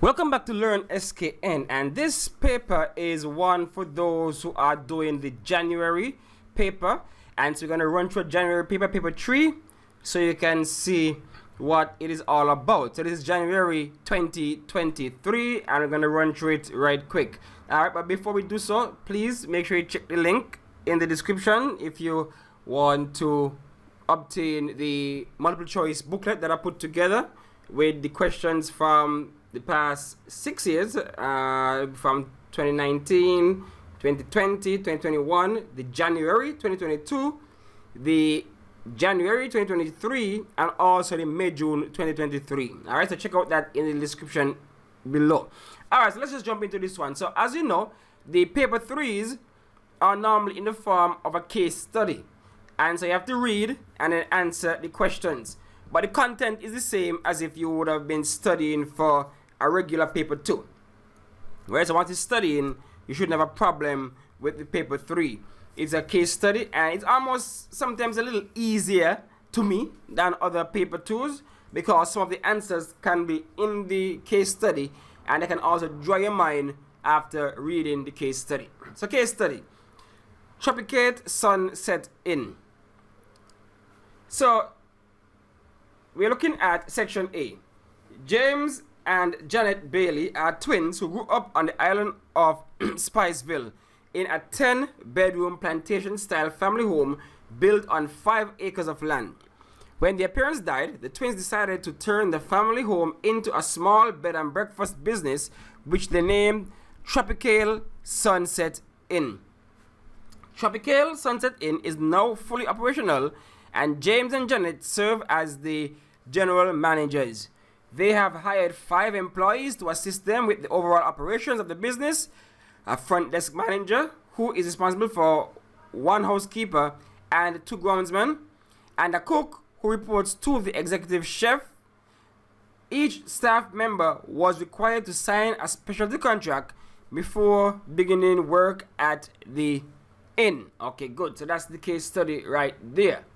Welcome back to Learn SKN, and this paper is one for those who are doing the January paper. And so we're going to run through January paper, paper 3, so you can see what it is all about. So this is January 2023, and we're going to run through it right quick. Alright, but before we do so, please make sure you check the link in the description if you want to obtain the multiple choice booklet that I put together with the questions from the past 6 years, from 2019, 2020, 2021, the January 2022, the January 2023, and also the May-June 2023. All right, so check out that in the description below. All right, so let's just jump into this one. So as you know, the paper 3s are normally in the form of a case study. And so you have to read and then answer the questions. But the content is the same as if you would have been studying for a regular paper 2. Whereas once you're studying, you shouldn't have a problem with the paper 3. It's a case study, and it's almost sometimes a little easier to me than other paper 2s because some of the answers can be in the case study, and they can also draw your mind after reading the case study. So case study: Tropicate, sun set in. So we're looking at section A. James and Janet Bailey are twins who grew up on the island of Spiceville in a 10-bedroom plantation-style family home built on 5 acres of land. When their parents died, the twins decided to turn the family home into a small bed and breakfast business, which they named Tropical Sunset Inn. Tropical Sunset Inn is now fully operational, and James and Janet serve as the general managers. They have hired 5 employees to assist them with the overall operations of the business: a front desk manager who is responsible for 1 housekeeper and 2 groundsmen, and a cook who reports to the executive chef. Each staff member was required to sign a specialty contract before beginning work at the inn. Okay, good. So that's the case study right there.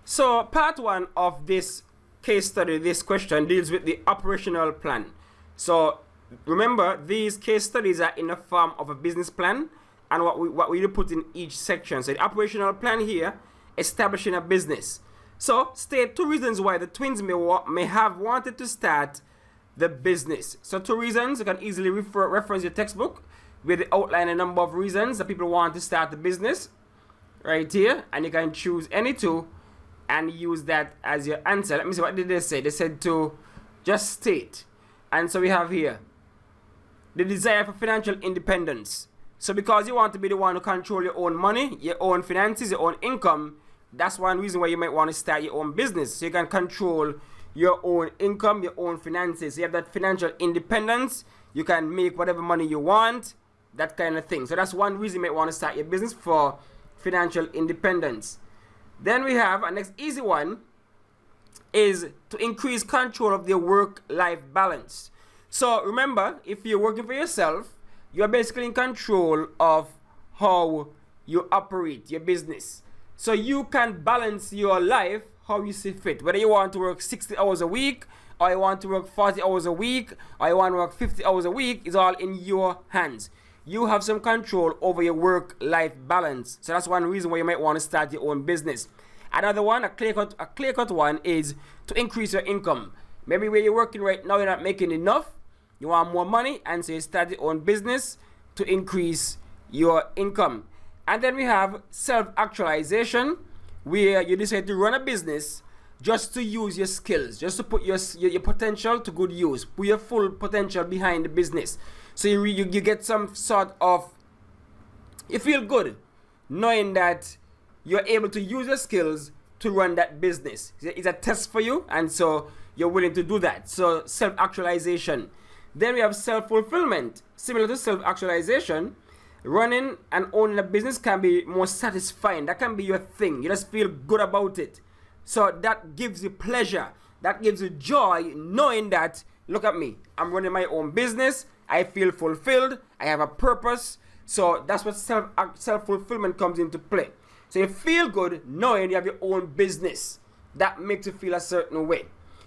So part 1 of this case study, this question, deals with the operational plan. So remember, these case studies are in the form of a business plan and what we put in each section. So the operational plan here, establishing a business. So state 2 reasons why the twins may have wanted to start the business. So 2 reasons. You can easily reference your textbook with the outline a number of reasons that people want to start the business right here, and you can choose any 2 and use that as your answer. Let me see, what did they say? They said to just state. And so we have here the desire for financial independence. So because you want to be the one to control your own money, your own finances, your own income, that's one reason why you might want to start your own business. So you can control your own income, your own finances. You have that financial independence. You can make whatever money you want, that kind of thing. So that's one reason you might want to start your business, for financial independence. Then we have a next easy one, is to increase control of their work-life balance. So remember, if you're working for yourself, you're basically in control of how you operate your business. So you can balance your life how you see fit. Whether you want to work 60 hours a week, or you want to work 40 hours a week, or you want to work 50 hours a week, is all in your hands. You have some control over your work-life balance. So that's one reason why you might want to start your own business. Another one, a clear-cut one, is to increase your income. Maybe where you're working right now, you're not making enough. You want more money, and so you start your own business to increase your income. And then we have self-actualization, where you decide to run a business just to use your skills, just to put your potential to good use, put your full potential behind the business. So you get some sort of, you feel good knowing that you're able to use your skills to run that business. It's a test for you, and so you're willing to do that. So self-actualization. Then we have self-fulfillment. Similar to self-actualization, running and owning a business can be more satisfying. That can be your thing. You just feel good about it. So that gives you pleasure. That gives you joy, knowing that, look at me, I'm running my own business. I feel fulfilled. I have a purpose. So that's what self-fulfillment comes into play. So you feel good knowing you have your own business. That makes you feel a certain way.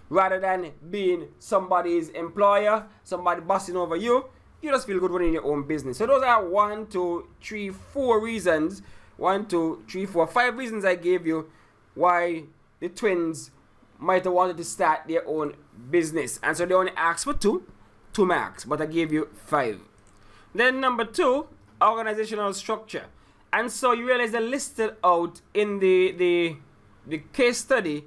Rather than being somebody's employer, somebody bossing over you, you just feel good running your own business. So those are 1, 2, 3, 4 reasons. 1, 2, 3, 4, 5 reasons I gave you why the twins might have wanted to start their own business. And so they only asked for 2 marks, but I gave you 5. Then number 2, organizational structure. And so you realize they listed out in the case study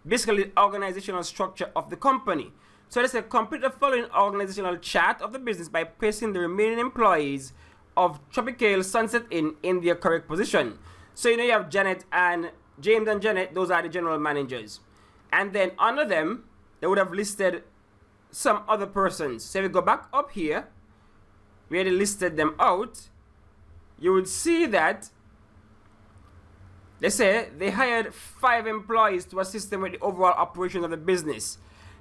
basically the organizational structure of the company. So they said complete the following organizational chart of the business by placing the remaining employees of Tropical Sunset Inn in their correct position. So you have Janet and James and Janet, those are the general managers. And then under them, they would have listed some other persons. So if we go back up here, where they listed them out, you would see that they say they hired 5 employees to assist them with the overall operation of the business.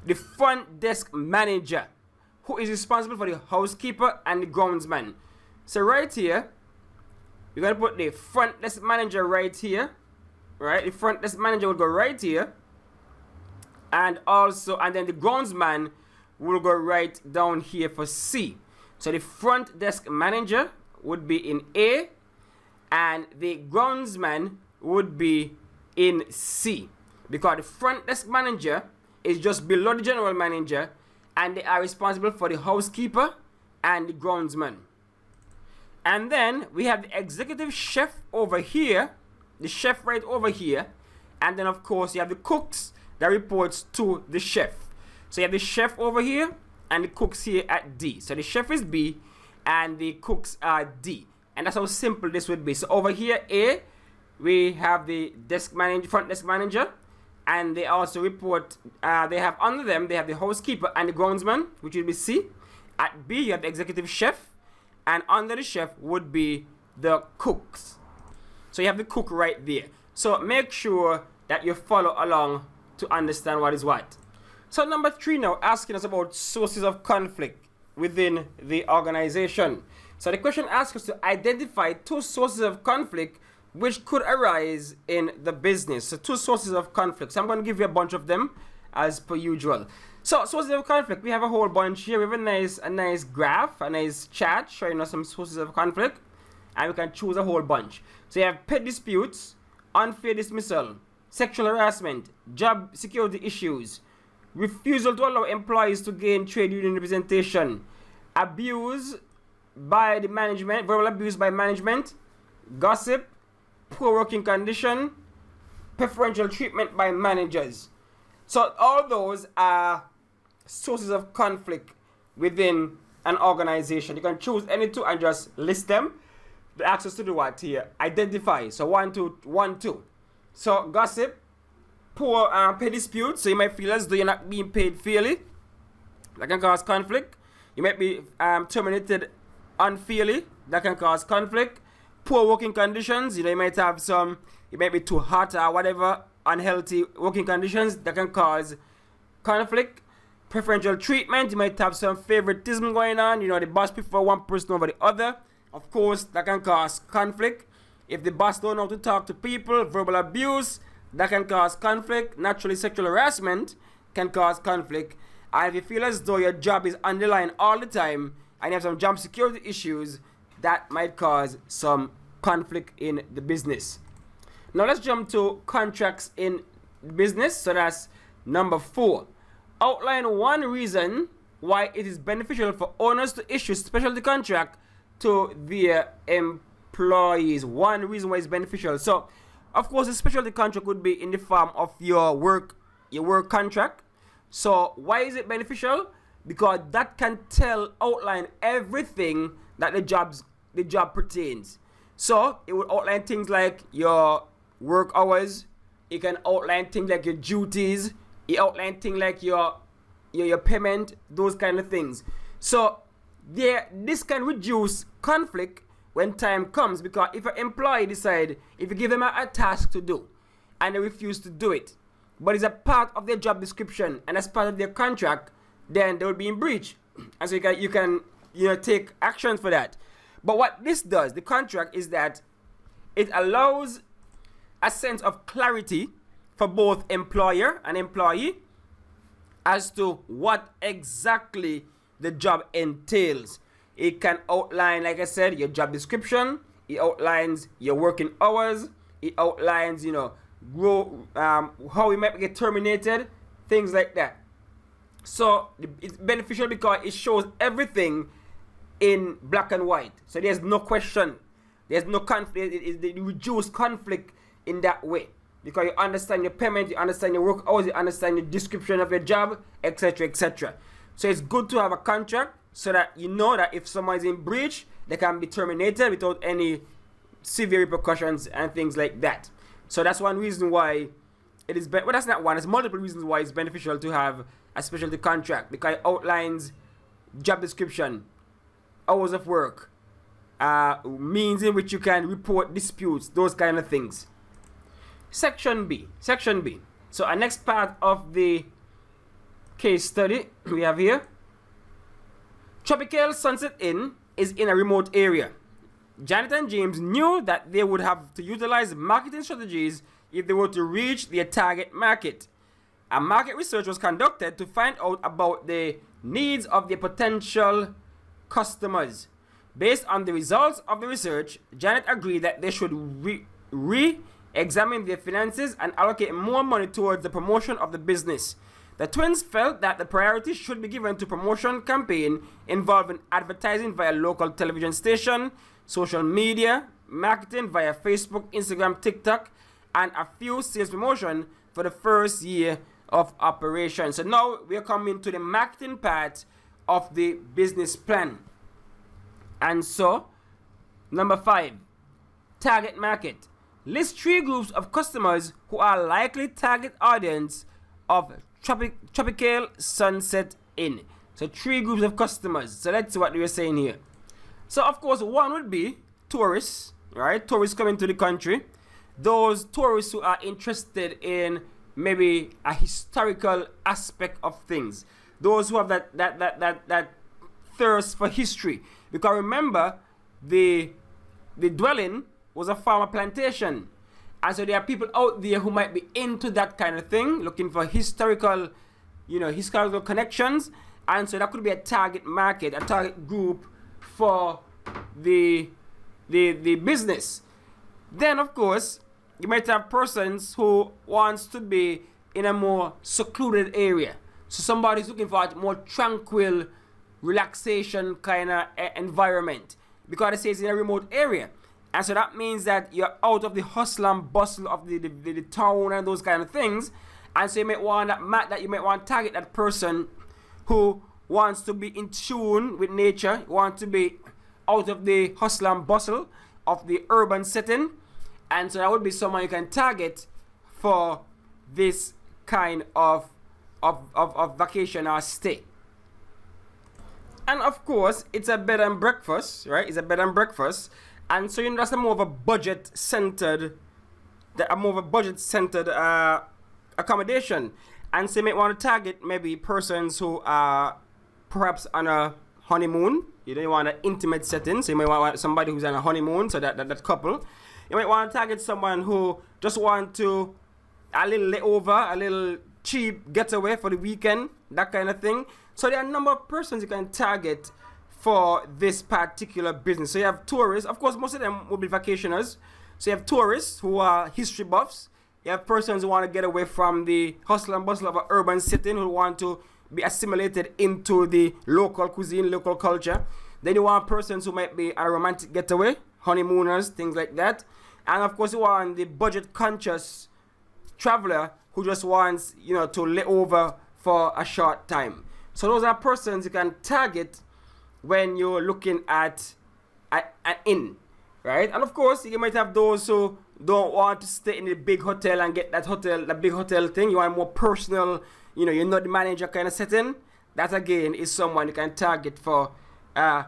The front desk manager, who is responsible for the housekeeper and the groundsman. So right here, we're going to put the front desk manager right here. Right? The front desk manager will go right here. And then the groundsman will go right down here for C. So the front desk manager would be in A, and the groundsman would be in C, because the front desk manager is just below the general manager, and they are responsible for the housekeeper and the groundsman. And then we have the executive chef over here, the chef right over here, and then of course you have the cooks that reports to the chef. So you have the chef over here and the cooks here at D. So the chef is B and the cooks are D. And that's how simple this would be. So over here, A, we have the desk manager, front desk manager, and they also report, they have under them, they have the housekeeper and the groundsman, which would be C. At B, you have the executive chef, and under the chef would be the cooks. So you have the cook right there. So make sure that you follow along to understand what is what. So number 3 now, asking us about sources of conflict within the organization. So the question asks us to identify 2 sources of conflict which could arise in the business. So 2 sources of conflict. So I'm going to give you a bunch of them as per usual. So sources of conflict, we have a whole bunch here. We have a nice graph, a nice chart showing us some sources of conflict, and we can choose a whole bunch. So you have pet disputes, unfair dismissal, sexual harassment, job security issues, refusal to allow employees to gain trade union representation, abuse by the management, verbal abuse by management, gossip, poor working condition, preferential treatment by managers. So all those are sources of conflict within an organization. You can choose any 2 and just list them. The access to do what here? Identify. So 1, 2, 1, 2. So gossip, poor pay dispute. So you might feel as though you're not being paid fairly. That can cause conflict. You might be terminated unfairly. That can cause conflict. Poor working conditions. You might have some, it might be too hot or whatever, unhealthy working conditions. That can cause conflict. Preferential treatment. You might have some favoritism going on. The boss prefer one person over the other. Of course, that can cause conflict. If the boss don't know how to talk to people, verbal abuse, that can cause conflict. Naturally, sexual harassment can cause conflict. And if you feel as though your job is on the line all the time and you have some job security issues, that might cause some conflict in the business. Now let's jump to contracts in business. So that's number 4. Outline 1 reason why it is beneficial for owners to issue specialty contract to their employees. 1 reason why it's beneficial. So of course the specialty contract would be in the form of your work contract. So why is it beneficial? Because that can outline everything that the job pertains. So it would outline things like your work hours. It can outline things like your duties. It outline things like your payment, those kind of things. So this can reduce conflict when time comes, because if an employee decide, if you give them a task to do and they refuse to do it, but it's a part of their job description and as part of their contract, then they will be in breach. And so you can take actions for that. But what this does, the contract, is that it allows a sense of clarity for both employer and employee, as to what exactly the job entails. It can outline, like I said, your job description. It outlines your working hours. It outlines, how you might get terminated, things like that. So it's beneficial because it shows everything in black and white. So there's no question. There's no conflict. It reduces conflict in that way. Because you understand your payment, you understand your work hours, you understand the description of your job, etc., etc. So it's good to have a contract so that you know that if someone is in breach, they can be terminated without any severe repercussions and things like that. So that's one reason why it is well, that's not one, there's multiple reasons why it's beneficial to have a specialty contract, because it outlines job description, hours of work, means in which you can report disputes, those kind of things. Section B. So our next part of the case study we have here. Tropical Sunset Inn is in a remote area. Janet and James knew that they would have to utilize marketing strategies if they were to reach their target market. A market research was conducted to find out about the needs of their potential customers. Based on the results of the research, Janet agreed that they should re-examine their finances and allocate more money towards the promotion of the business. The twins felt that the priority should be given to promotion campaign involving advertising via local television station, social media, marketing via Facebook, Instagram, TikTok, and a few sales promotion for the first year of operation. So now we are coming to the marketing part of the business plan. And so, number 5, target market. List 3 groups of customers who are likely target audience of Tropical Sunset Inn. So 3 groups of customers. So let's see what they were saying here. So of course, one would be tourists, right? Tourists coming to the country. Those tourists who are interested in maybe a historical aspect of things. Those who have that thirst for history. Because remember, the dwelling was a farmer plantation. And so there are people out there who might be into that kind of thing, looking for historical connections. And so that could be a target market, a target group for the business. Then of course, you might have persons who wants to be in a more secluded area. So somebody's looking for a more tranquil, relaxation kind of environment, because it says in a remote area. And so that means that you're out of the hustle and bustle of the town and those kind of things. And so you might want to target that person who wants to be in tune with nature, wants to be out of the hustle and bustle of the urban setting. And so that would be someone you can target for this kind of vacation or stay. And of course, it's a bed and breakfast, right? It's a bed and breakfast. And so that's more of a budget-centered accommodation. And so you might want to target maybe persons who are perhaps on a honeymoon. You want an intimate setting, so you might want somebody who's on a honeymoon, so that couple. You might want to target someone who just want to a little layover, a little cheap getaway for the weekend, that kind of thing. So there are a number of persons you can target for this particular business. So you have tourists, of course most of them will be vacationers. So you have tourists who are history buffs. You have persons who want to get away from the hustle and bustle of an urban setting, who want to be assimilated into the local cuisine, local culture. Then you want persons who might be a romantic getaway, honeymooners, things like that. And of course you want the budget conscious traveler who just wants, to lay over for a short time. So those are persons you can target when you're looking at an inn, right? And of course, you might have those who don't want to stay in the big hotel and get the big hotel thing. You want more personal, you're not the manager kind of setting. That again is someone you can target for an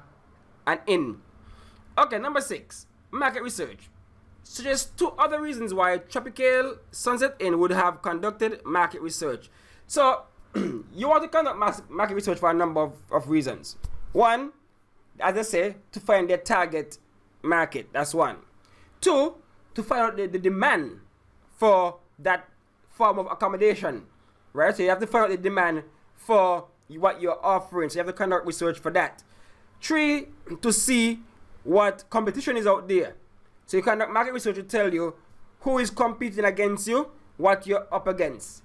inn. Okay, number 6, market research. So there's 2 other reasons why Tropical Sunset Inn would have conducted market research. So you want to conduct market research for a number of reasons. 1, as I say, to find their target market. That's 1. 2, to find out the demand for that form of accommodation, right? So you have to find out the demand for what you're offering. So you have to conduct research for that. 3, to see what competition is out there. So you conduct market research to tell you who is competing against you, what you're up against.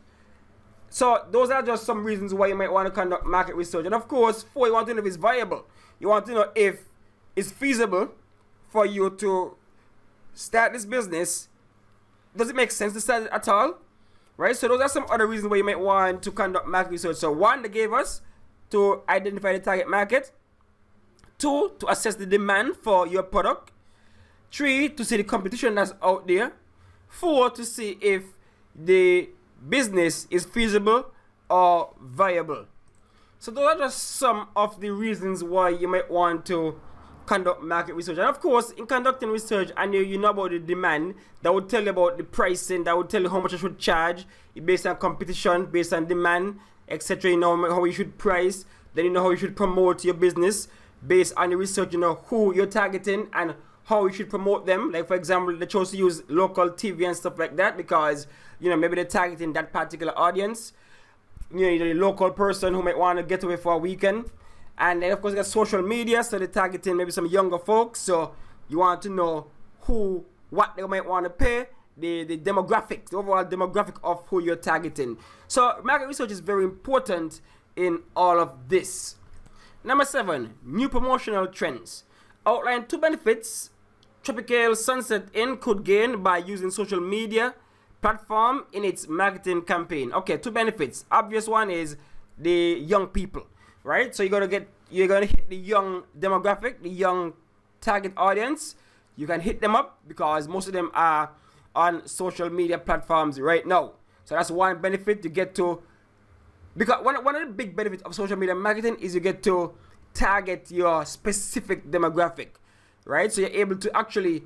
So those are just some reasons why you might want to conduct market research. And of course, 4, you want to know if it's viable. You want to know if it's feasible for you to start this business. Does it make sense to start it at all? Right? So those are some other reasons why you might want to conduct market research. So 1, they gave us to identify the target market. 2, to assess the demand for your product. 3, to see the competition that's out there. 4, to see if the business is feasible or viable. So those are just some of the reasons why you might want to conduct market research. And of course, in conducting research, and you know about the demand, that would tell you about the pricing, that would tell you how much you should charge based on competition, based on demand, etc. You know how you should price, then you know how you should promote your business based on the research. You know who you're targeting and how you should promote them. Like for example, they chose to use local TV and stuff like that because maybe they're targeting that particular audience. The local person who might want to get away for a weekend. And then of course you got social media, so they're targeting maybe some younger folks. So you want to know what they might want to pay, the demographics, the overall demographic of who you're targeting. So market research is very important in all of this. Number 7, new promotional trends. Outline 2 benefits Tropical Sunset Inn could gain by using social media platform in its marketing campaign. Okay, 2 benefits. Obvious one is the young people, right? So you're gonna hit the young demographic, the young target audience. You can hit them up because most of them are on social media platforms right now. So that's one benefit you get to. Because one of the big benefits of social media marketing is you get to target your specific demographic, right? So you're able to actually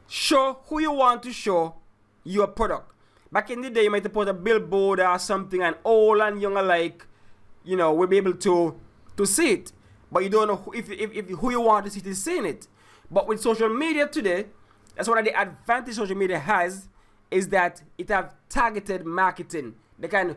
show who you want to show your product. Back in the day, you might have put a billboard or something, and old and young alike, will be able to see it. But you don't know if who you want to see is seeing it. But with social media today, that's one of the advantages social media has, is that it have targeted marketing. They can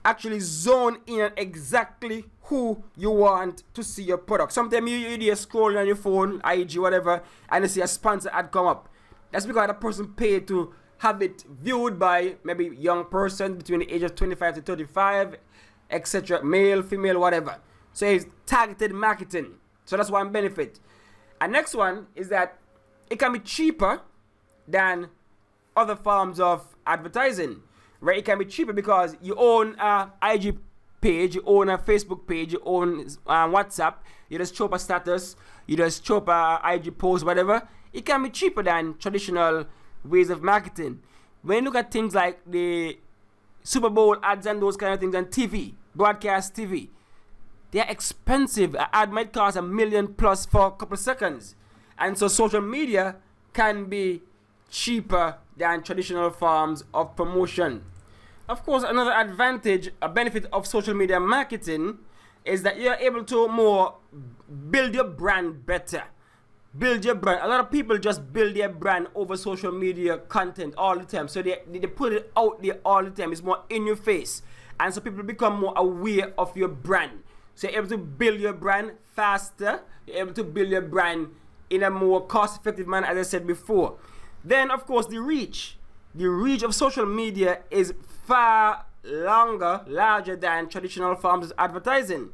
actually zone in on exactly who you want to see your product. Sometimes you're scrolling on your phone, IG, whatever, and you see a sponsor ad come up. That's because the person paid to have it viewed by maybe young person between the age of 25 to 35, etc., male, female, whatever. So it's targeted marketing. So that's one benefit. And next one is that it can be cheaper than other forms of advertising. Right? It can be cheaper because you own a IG page, you own a Facebook page, you own WhatsApp, you just chop a status, you just chop a IG post, whatever. It can be cheaper than traditional ways of marketing. When you look at things like the Super Bowl ads and those kind of things on TV, broadcast TV, they're expensive. An ad might cost $1 million plus for a couple of seconds. And so social media can be cheaper than traditional forms of promotion. Of course, another advantage, a benefit of social media marketing is that you're able to build your brand better. Build your brand. A lot of people just build their brand over social media content all the time. So they put it out there all the time. It's more in your face. And so people become more aware of your brand. So you're able to build your brand faster. You're able to build your brand in a more cost-effective manner, as I said before. Then, of course, the reach. The reach of social media is far larger than traditional forms of advertising.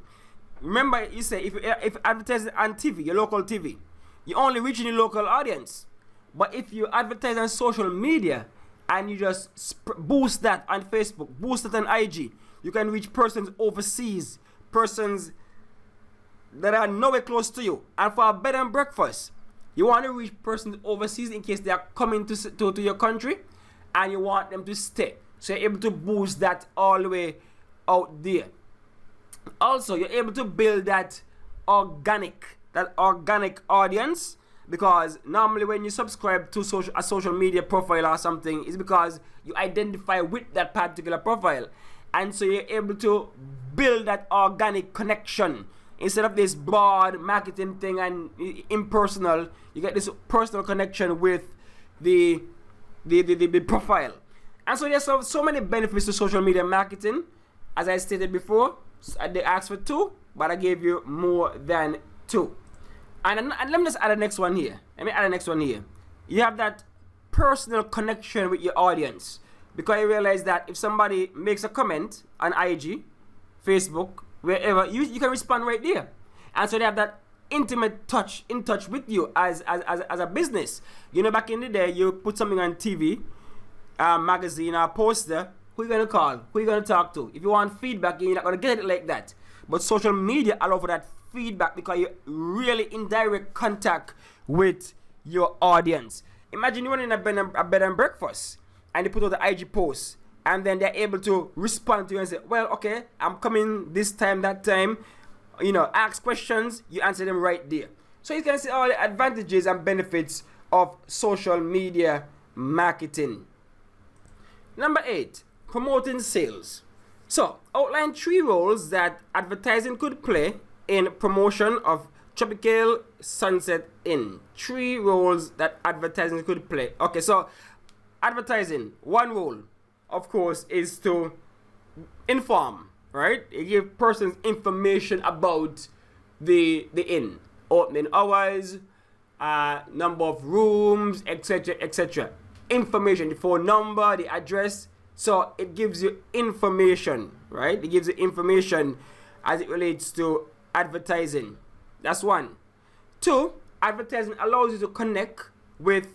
Remember, you say if advertising on TV, your local TV, you're only reaching the local audience. But if you advertise on social media and you just boost that on Facebook, boost it on IG, you can reach persons overseas, persons that are nowhere close to you. And for a bed and breakfast, you want to reach persons overseas in case they are coming to your country and you want them to stay. So you're able to boost that all the way out there. Also, you're able to build that organic audience, because normally when you subscribe to a social media profile or something, it's because you identify with that particular profile. And so you're able to build that organic connection. Instead of this broad marketing thing and impersonal, you get this personal connection with the profile. And so there's so many benefits to social media marketing. as I stated before, they asked for 2, but I gave you more than 2. And let me just add the next one here. You have that personal connection with your audience, because you realize that if somebody makes a comment on IG, Facebook, wherever, you can respond right there. And so they have that intimate in touch with you as a business. You know, back in the day, you put something on TV, magazine, or poster, who are you going to call? Who are you going to talk to? If you want feedback, you're not going to get it like that. But social media allow for that feedback because you're really in direct contact with your audience. Imagine you're running a bed and breakfast, and they put out the IG post, and then they're able to respond to you and say, well, okay, I'm coming this time, that time. You know, ask questions, you answer them right there. So you can see all the advantages and benefits of social media marketing. Number 8, promoting sales. So, outline 3 roles that advertising could play in promotion of Tropical Sunset Inn. 3 roles that advertising could play. Okay, so advertising, 1 role, of course, is to inform, right? You give persons information about the inn, opening hours, number of rooms, etc., etc. Information, the phone number, the address. So it gives you information, right? It gives you information as it relates to advertising. That's 1. 2, advertising allows you to connect with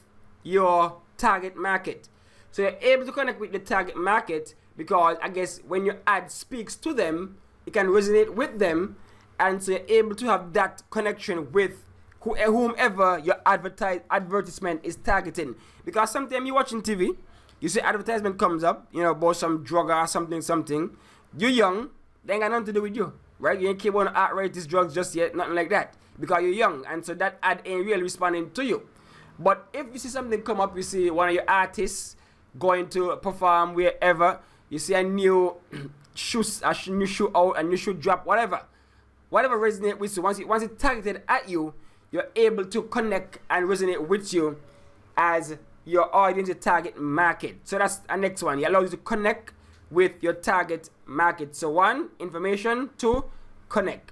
your target market. So you're able to connect with the target market because I guess when your ad speaks to them, it can resonate with them, and so you're able to have that connection with whomever your advertisement is targeting. Because sometimes you're watching TV, you see advertisement comes up, you know, about some drug or something. You're young, they ain't got nothing to do with you, right? You ain't keep on outright these drugs just yet, nothing like that, because you're young, and so that ad ain't really responding to you. But if you see something come up, you see one of your artists going to perform wherever, you see a new shoe out, a new shoe drop, whatever resonate with you. Once it's targeted at you, you're able to connect and resonate with you as your audience, your target market. So that's the next one. It allows you to connect with your target market. So 1, information. 2, connect.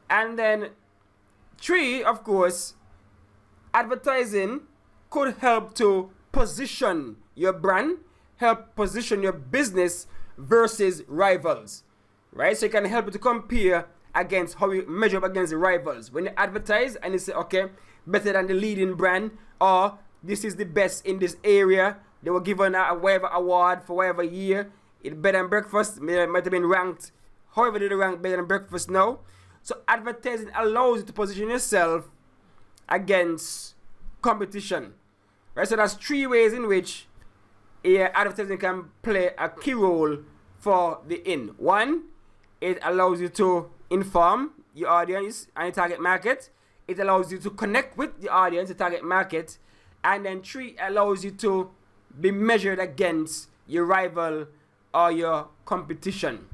And then 3, of course, advertising could help to position your brand, help position your business versus rivals, right? So it can help you to compare against how you measure up against the rivals. When you advertise and you say, okay, better than the leading brand, or this is the best in this area, they were given a whatever award for whatever year, it Bed and Breakfast might have been ranked, however they rank Bed and Breakfast now. So advertising allows you to position yourself against competition, right? So that's 3 ways in which advertising can play a key role for the inn. 1, it allows you to inform your audience and your target market. It allows you to connect with the audience, the target market. And then 3, allows you to be measured against your rival or your competition.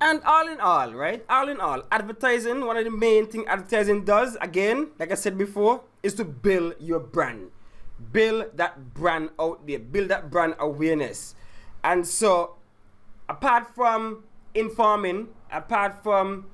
And all in all, right? All in all, advertising, one of the main things advertising does, again, like I said before, is to build your brand. Build that brand out there. Build that brand awareness. And so, apart from informing, apart from,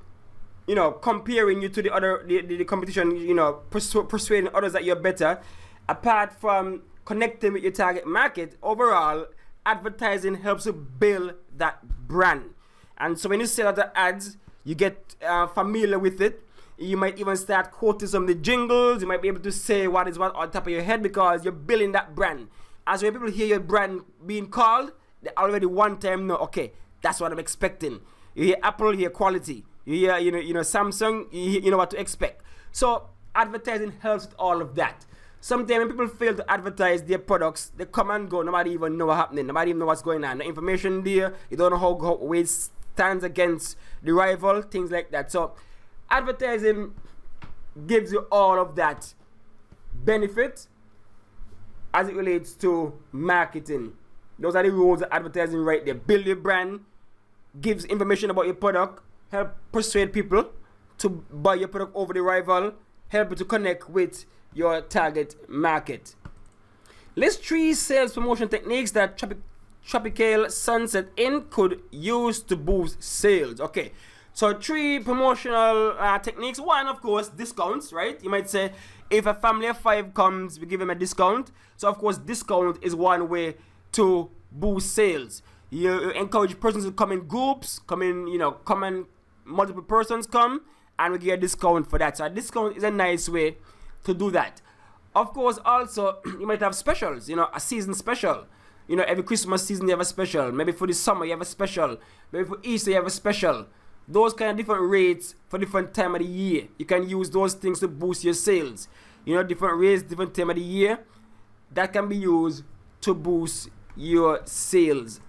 you know, comparing you to the competition, you know, persuading others that you're better, apart from connecting with your target market, overall, advertising helps you build that brand. And so when you sell other ads, you get familiar with it. You might even start quoting some of the jingles. You might be able to say what is what on top of your head because you're building that brand. As when people hear your brand being called, they already one time know, okay, that's what I'm expecting. You hear Apple, you hear quality. You hear, you know Samsung, you know what to expect. So advertising helps with all of that. Sometimes when people fail to advertise their products, they come and go. Nobody even know what's happening. Nobody even know what's going on. The information there, you don't know how weight stands against the rival, things like that. So advertising gives you all of that benefit as it relates to marketing. Those are the rules of advertising right there. Build your brand, gives information about your product, help persuade people to buy your product over the rival, help you to connect with your target market. List 3 sales promotion techniques that Tropical Sunset Inn could use to boost sales? Okay, so 3 promotional techniques. One, of course, discounts, right? You might say if a family of 5 comes, we give them a discount. So of course, discount is one way to boost sales. You encourage persons to come in groups, multiple persons come, and we get a discount for that. So a discount is a nice way to do that. Of course, also, you might have specials, a season special. Every Christmas season you have a special. Maybe for the summer you have a special. Maybe for Easter you have a special. Those kind of different rates for different time of the year. You can use those things to boost your sales. Different rates, different time of the year. That can be used to boost your sales.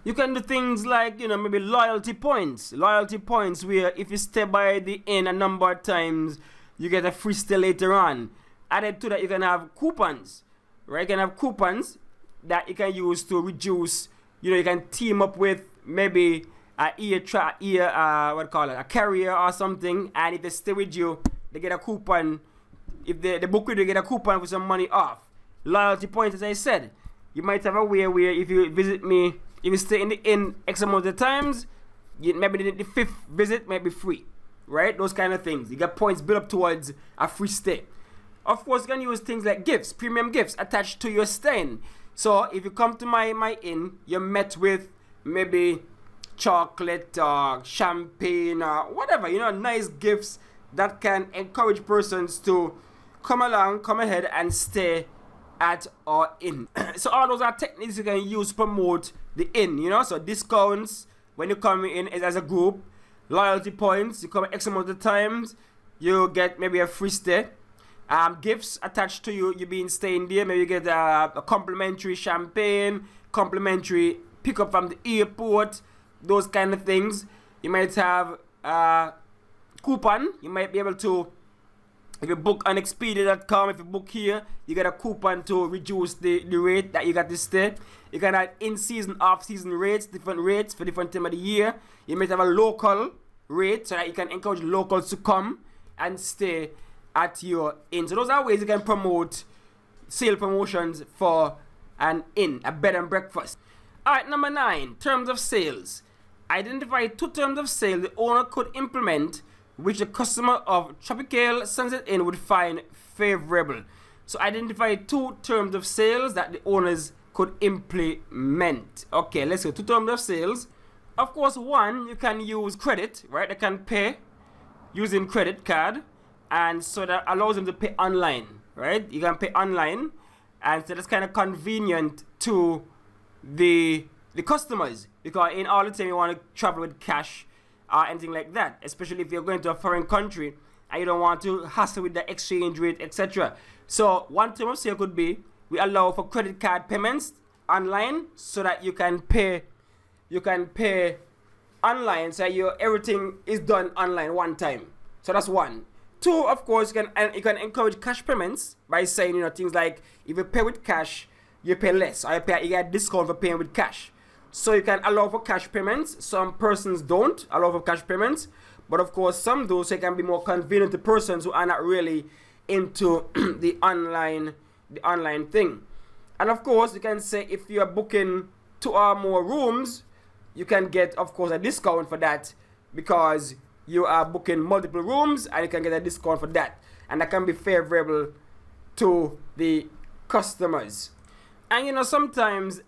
You can do things like, maybe loyalty points. Loyalty points where if you stay by the inn a number of times, you get a free stay later on. Added to that, you can have coupons, right? You can have coupons that you can use to reduce, you can team up with maybe a carrier or something, and if they stay with you, they get a coupon. If they book with you, they get a coupon for some money off. Loyalty points, as I said. You might have a way where if you visit me, if you stay in the inn X amount of times, maybe the 5th visit might be free, right? Those kind of things. You get points built up towards a free stay. Of course, you can use things like gifts, premium gifts attached to your stay. So if you come to my inn, you're met with maybe chocolate or champagne or whatever, nice gifts that can encourage persons to come ahead and stay at our inn. So all those are techniques you can use to promote the inn, so discounts when you come in as a group, loyalty points, you come X amount of times, you get maybe a free stay. Gifts attached to you being staying there. Maybe you get a complimentary champagne, complimentary pickup from the airport, those kind of things. You might have a coupon. You might be able to, if you book on Expedia.com, if you book here, you get a coupon to reduce the rate that you got to stay. You can have in-season, off-season rates, different rates for different time of the year. You might have a local rate so that you can encourage locals to come and stay at your inn. So those are ways you can promote sale promotions for an inn, a bed and breakfast. Alright, number 9, terms of sales. Identify 2 terms of sale the owner could implement which the customer of Tropical Sunset Inn would find favorable. So identify 2 terms of sales that the owners could implement. Okay, let's go. 2 terms of sales. Of course, 1, you can use credit, right? They can pay using credit card. And so that allows them to pay online, right? You can pay online, and so that's kind of convenient to the customers, because in all the time you want to travel with cash or anything like that, especially if you're going to a foreign country and you don't want to hassle with the exchange rate, etc. So 1 term of sale could be we allow for credit card payments online, so that you can pay online, so everything is done online one time. So that's 1. 2, of course, you can encourage cash payments by saying, things like if you pay with cash, you pay less, or you get a discount for paying with cash. So you can allow for cash payments. Some persons don't allow for cash payments, but of course some do, so it can be more convenient to persons who are not really into the online thing. And of course, you can say if you are booking 2 or more rooms, you can get, of course, a discount for that, because you are booking multiple rooms and you can get a discount for that, and that can be favorable to the customers. And sometimes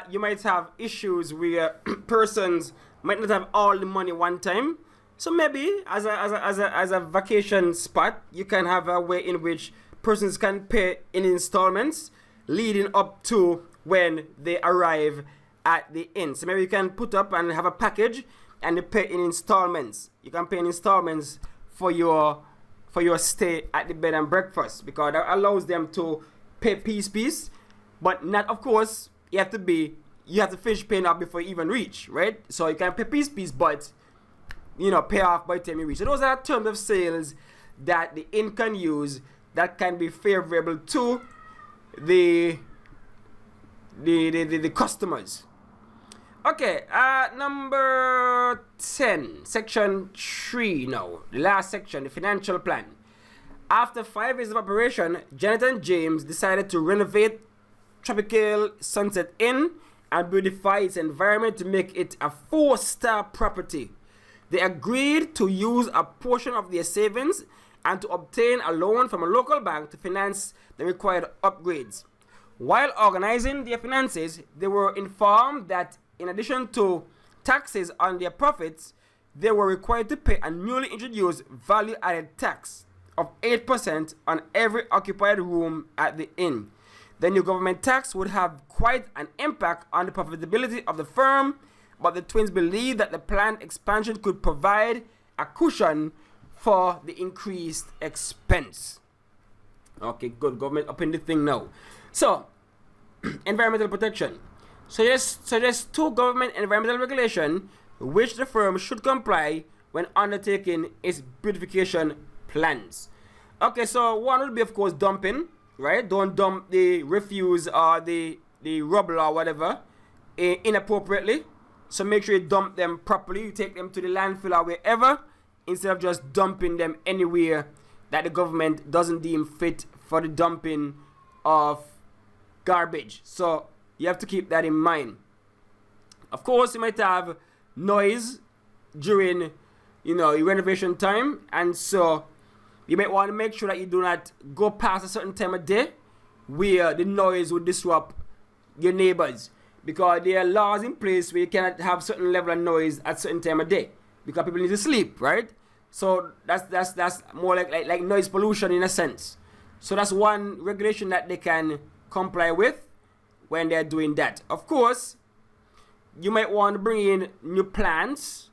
you might have issues where persons might not have all the money one time. So maybe as a vacation spot, you can have a way in which persons can pay in installments leading up to when they arrive at the inn. So maybe you can put up and have a package and you pay in installments. You can pay in installments for your stay at the bed and breakfast, because that allows them to pay piece, but not, of course, you have to finish paying off before you even reach, right? So you can pay piece, but pay off by the time you reach. So those are terms of sales that the inn can use that can be favorable to the customers. Okay, number 10, section 3 now, the last section, the financial plan. After 5 years of operation, Janet and James decided to renovate Tropical Sunset Inn and beautify its environment to make it a 4-star property. They agreed to use a portion of their savings and to obtain a loan from a local bank to finance the required upgrades. While organizing their finances, they were informed that in addition to taxes on their profits, they were required to pay a newly introduced value-added tax of 8% on every occupied room at the inn. The new government tax would have quite an impact on the profitability of the firm, but the twins believe that the planned expansion could provide a cushion for the increased expense. Okay, good. Government up in the thing now. So, environmental protection. Suggest 2 government environmental regulations which the firm should comply when undertaking its beautification plans. Okay, so one would be, of course, dumping, right? Don't dump the refuse or the rubble or whatever inappropriately. So make sure you dump them properly. You take them to the landfill or wherever, instead of just dumping them anywhere that the government doesn't deem fit for the dumping of garbage. So you have to keep that in mind. Of course, you might have noise during, your renovation time, and so you might want to make sure that you do not go past a certain time of day where the noise would disrupt your neighbors, because there are laws in place where you cannot have certain level of noise at certain time of day because people need to sleep, right? So that's more like noise pollution in a sense. So that's one regulation that they can comply with when they're doing that. Of course, you might want to bring in new plants,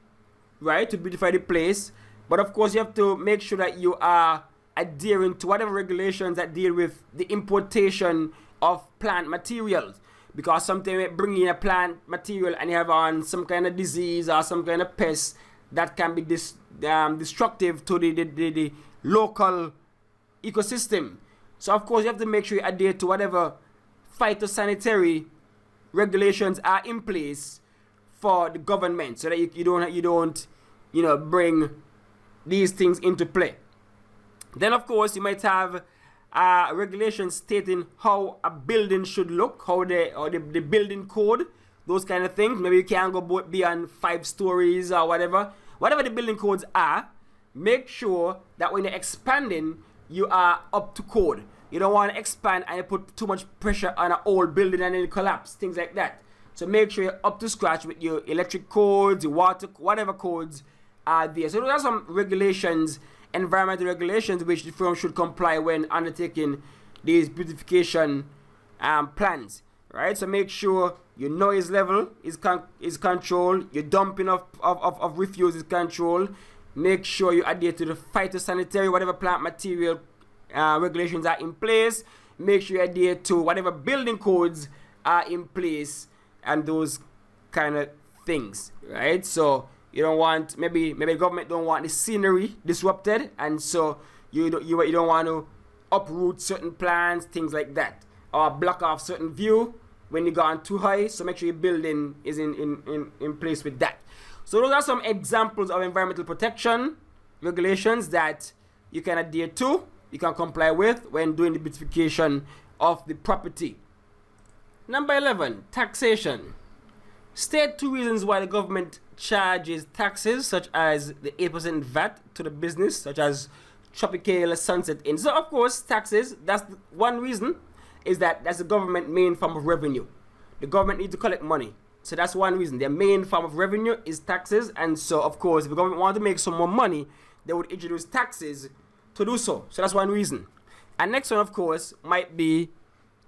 right, to beautify the place. But of course, you have to make sure that you are adhering to whatever regulations that deal with the importation of plant materials. Because sometimes you bring in a plant material and you have on some kind of disease or some kind of pest that can be destructive to the local ecosystem. So of course, you have to make sure you adhere to whatever phytosanitary regulations are in place for the government, so that you don't bring these things into play. Then of course, you might have regulations stating how a building should look, how the building code, those kind of things. Maybe you can't go beyond 5 stories or whatever the building codes are. Make sure that when you're expanding, you are up to code. You don't want to expand and you put too much pressure on an old building and then it collapse, things like that. So make sure you're up to scratch with your electric codes, your water, whatever codes are there. So those are some regulations, environmental regulations, which the firm should comply when undertaking these beautification plans, right? So make sure your noise level is controlled, your dumping of refuse is controlled. Make sure you adhere to the phytosanitary, whatever plant material regulations are in place. Make sure you adhere to whatever building codes are in place and those kind of things, right? So you don't want, maybe the government don't want the scenery disrupted, and so you don't want to uproot certain plants, things like that, or block off certain view when you go on too high. So make sure your building is in place with that. So those are some examples of environmental protection regulations that you can adhere to, you can comply with when doing the beautification of the property. Number 11, taxation. State 2 reasons why the government charges taxes such as the 8% VAT to the business, such as Tropical Sunset Inn. So of course, taxes, that's one reason, is that that's the government main form of revenue. The government needs to collect money. So that's one reason. Their main form of revenue is taxes, and so of course, if the government wanted to make some more money, they would introduce taxes to do so. So that's one reason. And next one, of course, might be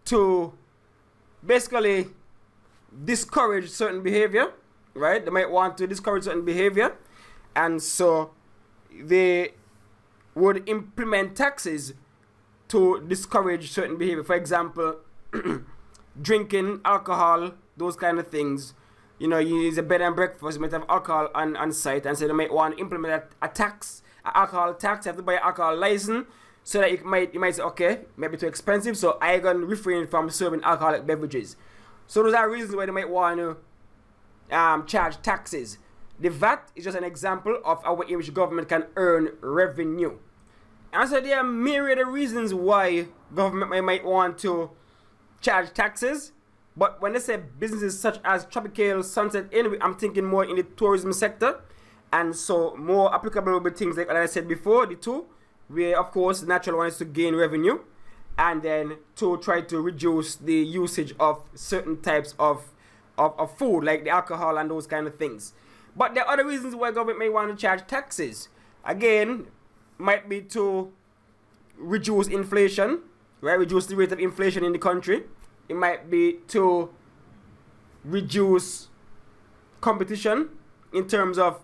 to basically discourage certain behavior, right? They might want to discourage certain behavior, and so they would implement taxes to discourage certain behavior. For example, drinking alcohol, those kind of things. You use a bed and breakfast, you might have alcohol on site, and so they might want to implement a tax, an alcohol tax. You have to buy an alcohol license, so that you might say, okay, maybe too expensive, so I can refrain from serving alcoholic beverages. So those are reasons why they might want to charge taxes. The VAT is just an example of a way in which government can earn revenue. And so there are myriad of reasons why government might want to charge taxes. But when they say businesses such as Tropical Sunset Inn, I'm thinking more in the tourism sector. And so more applicable will be things like I said before, the two, where of course the natural one is to gain revenue, and then to try to reduce the usage of certain types of food, like the alcohol and those kind of things. But there are other reasons why government may want to charge taxes. Again, might be to reduce inflation, right? Reduce the rate of inflation in the country. It might be to reduce competition in terms of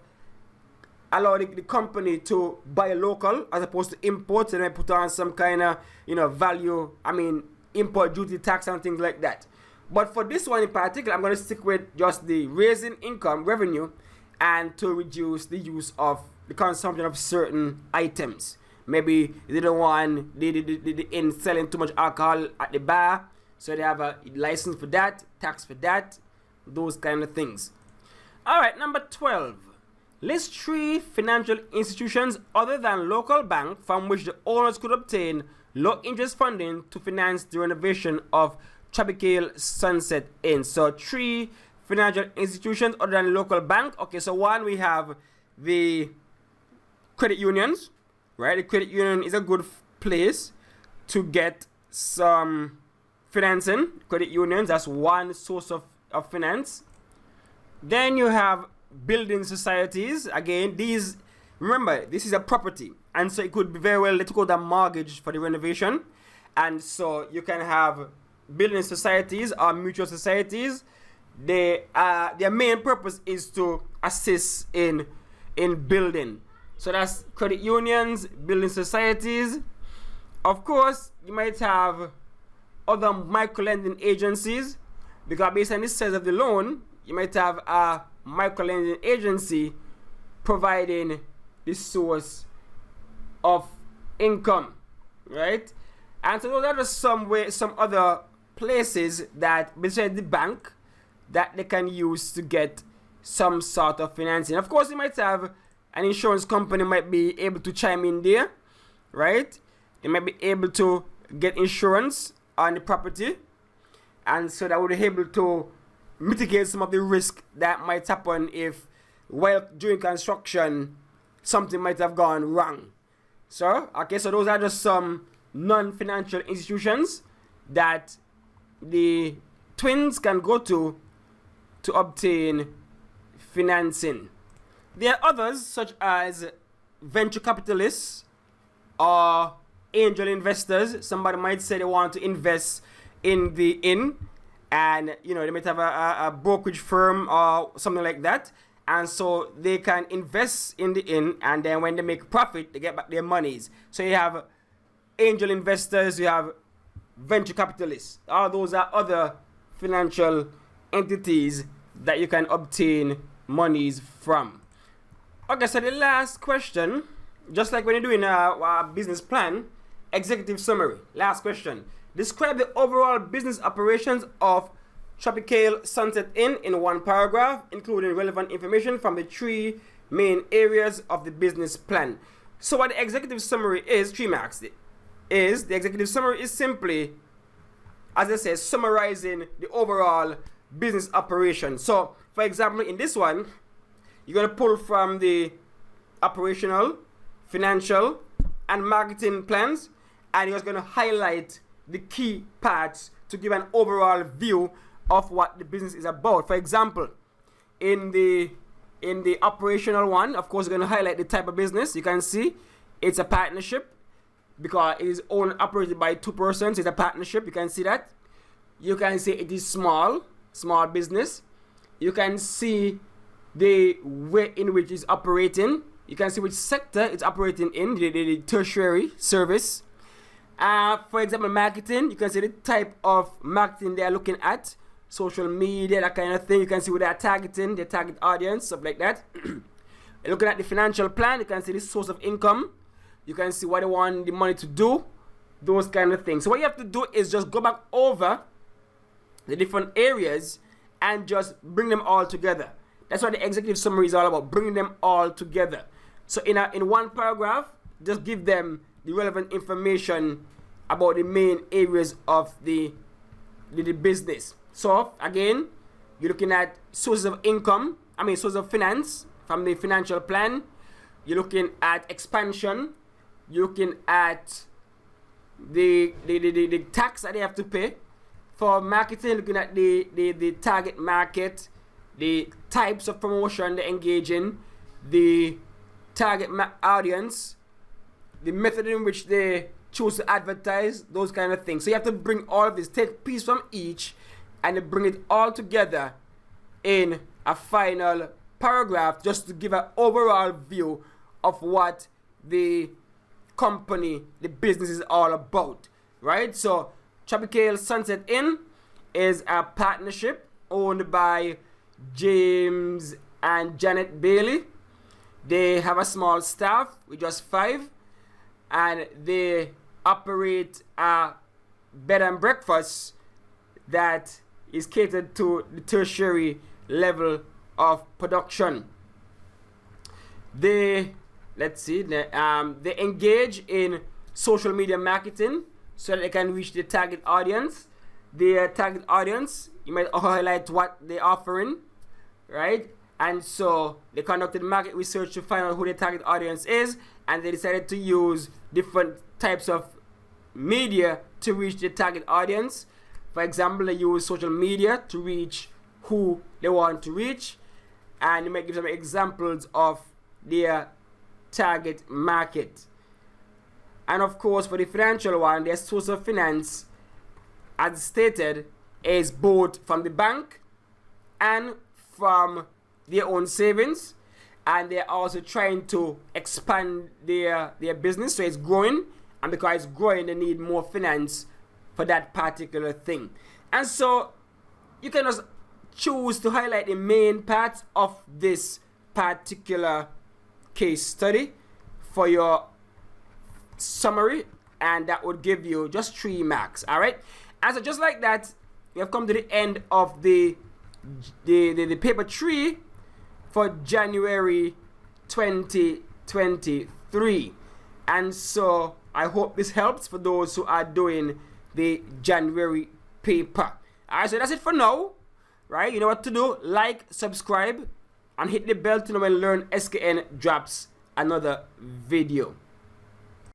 allow the company to buy local as opposed to import, and then put on some kind of value, import duty tax and things like that. But for this one in particular, I'm going to stick with just the raising income revenue and to reduce the use of the consumption of certain items. Maybe they don't want the inn selling too much alcohol at the bar, so they have a license for that, tax for that, those kind of things. Alright, number 12. List 3 financial institutions other than local bank from which the owners could obtain low interest funding to finance the renovation of Tropical Sunset Inn. So 3 financial institutions other than local bank. Okay, so one, we have the credit unions, right? The credit union is a good place to get some financing. Credit unions, that's one source of finance. Then you have building societies. Again, these, remember, this is a property, and so it could be very well let go the mortgage for the renovation, and so you can have building societies or mutual societies. Their main purpose is to assist in building. So that's credit unions, building societies. Of course, you might have other micro-lending agencies, because based on the size of the loan, you might have a micro-lending agency providing the source of income, right? And so those are just some other places that besides the bank that they can use to get some sort of financing. Of course, you might have an insurance company might be able to chime in there, right? They might be able to get insurance on the property, and so that would be able to mitigate some of the risk that might happen if, while during construction, something might have gone wrong. So, okay, so those are just some non-financial institutions that the twins can go to obtain financing. There are others, such as venture capitalists or angel investors. Somebody might say they want to invest in the inn, and they might have a brokerage firm or something like that, and so they can invest in the inn, and then when they make profit, they get back their monies. So you have angel investors, you have venture capitalists. All those are other financial entities that you can obtain monies from. Okay, so the last question, just like when you're doing a business plan, executive summary. Last question. Describe the overall business operations of Tropical Sunset Inn in one paragraph, including relevant information from the 3 main areas of the business plan. So what the executive summary is, 3 marks. The executive summary is simply, as I said, summarizing the overall business operation. So, for example, in this one, you're going to pull from the operational, financial, and marketing plans, and you're going to highlight the key parts to give an overall view of what the business is about. For example, in the operational one, of course, you're going to highlight the type of business. You can see it's a partnership because it is owned and operated by 2 persons. It's a partnership. You can see that. You can see it is small business. You can see the way in which it's operating. You can see which sector it's operating in, the tertiary service. For example, marketing, you can see the type of marketing they are looking at, social media, that kind of thing. You can see what they are targeting, their target audience, stuff like that. Looking at the financial plan, you can see the source of income. You can see what they want the money to do, those kind of things. So what you have to do is just go back over the different areas and just bring them all together. That's what the executive summary is all about, bringing them all together. So in one paragraph, just give them the relevant information about the main areas of the business. So again, you're looking at sources of income, sources of finance from the financial plan. You're looking at expansion. You're looking at the tax that they have to pay. For marketing, looking at the target market, the types of promotion they engage in, the target audience, the method in which they choose to advertise, those kind of things. So you have to bring all of this, take piece from each, and bring it all together in a final paragraph, just to give an overall view of what the company, the business is all about, right? So Tropical Sunset Inn is a partnership owned by James and Janet Bailey. They have a small staff with just 5, and they operate a bed and breakfast that is catered to the tertiary level of production. They engage in social media marketing so that they can reach the target audience. Their target audience, you might highlight what they're offering, right? And so they conducted market research to find out who their target audience is, and they decided to use different types of media to reach their target audience. For example, they use social media to reach who they want to reach, and you might give some examples of their target market. And of course, for the financial one, their source of finance, as stated, is both from the bank and from their own savings, and they're also trying to expand their business, so it's growing, and because it's growing, they need more finance for that particular thing. And so you can just choose to highlight the main parts of this particular case study for your summary, and that would give you just 3 marks. All right, and so just like that, we have come to the end of the paper 3 for January 2023. And so I hope this helps for those who are doing the January paper. Alright, so that's it for now. Right, you know what to do. Like, subscribe, and hit the bell to know when Learn SKN drops another video.